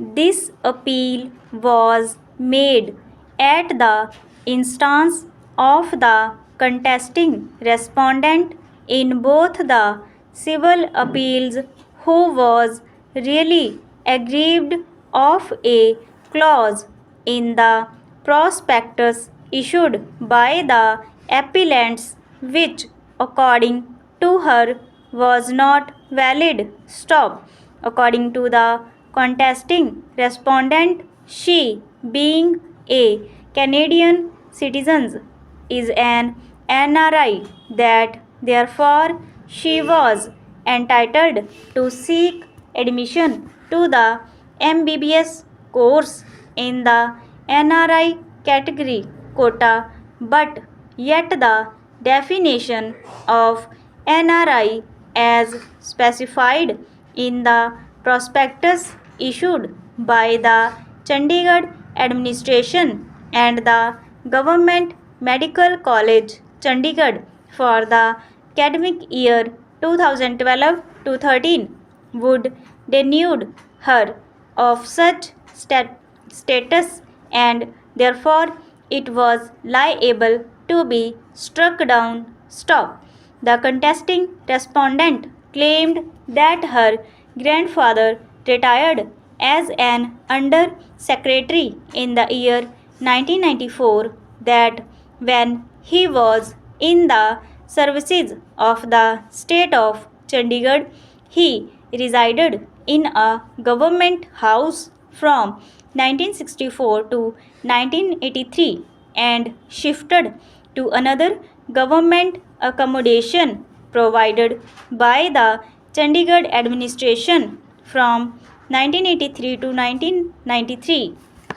This appeal was made at the instance of the contesting respondent in both the civil appeals, who was really aggrieved of a clause in the prospectus issued by the appellants, which, according to her, was not valid. Stop. According to the contesting respondent, she, being a Canadian citizen, is an NRI, that therefore she was entitled to seek admission to the MBBS course in the NRI category quota, but yet the definition of NRI as specified in the prospectus issued by the Chandigarh administration and the Government Medical College, Chandigarh, for the academic year 2012 to 13 would denude her of such status, and therefore it was liable to be struck down. Stop. The contesting respondent claimed that her grandfather retired as an under secretary in the year 1994, that when he was in the services of the state of Chandigarh, he resided in a government house from 1964 to 1983 and shifted to another government accommodation provided by the Chandigarh administration from 1983 to 1993.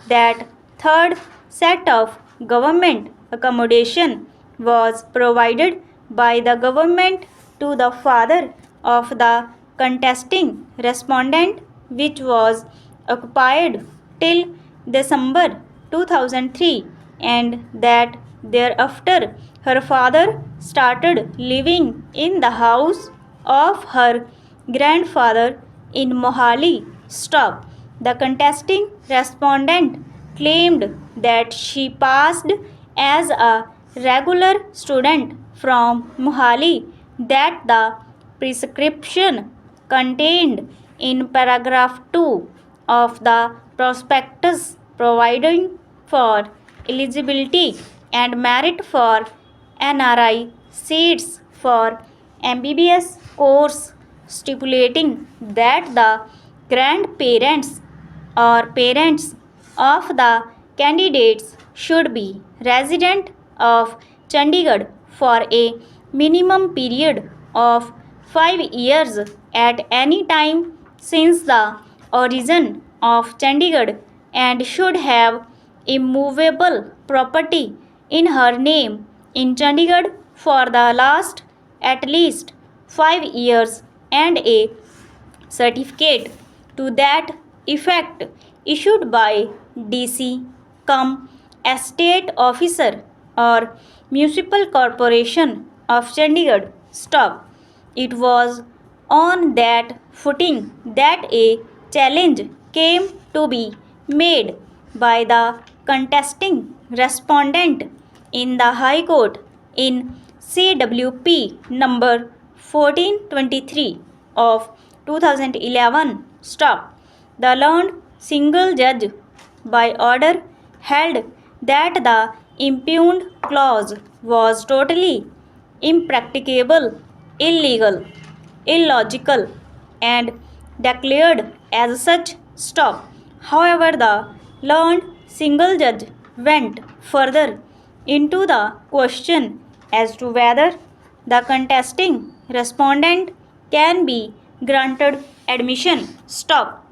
That third set of government accommodation was provided by the government to the father of the contesting respondent, which was occupied till December 2003, and that thereafter her father started living in the house of her grandfather in Mohali. Stop. The contesting respondent claimed that she passed as a regular student from Mohali, that the prescription contained in paragraph 2 of the prospectus providing for eligibility and merit for NRI seats for MBBS course, stipulating that the grandparents or parents of the candidates should be resident of Chandigarh for a minimum period of 5 years at any time since the origin of Chandigarh, and should have immovable property in her name in Chandigarh for the last at least 5 years, and a certificate to that effect issued by DC cum estate officer or municipal corporation of Chandigarh. Stop. It was on that footing that a challenge came to be made by the contesting respondent in the High Court in CWP number 1423 of 2011. Stop. The learned single judge by order held that the impugned clause was totally impracticable, illegal, illogical, and declared as such. Stop. However, the learned single judge went further into the question as to whether the contesting respondent can be granted admission. Stop.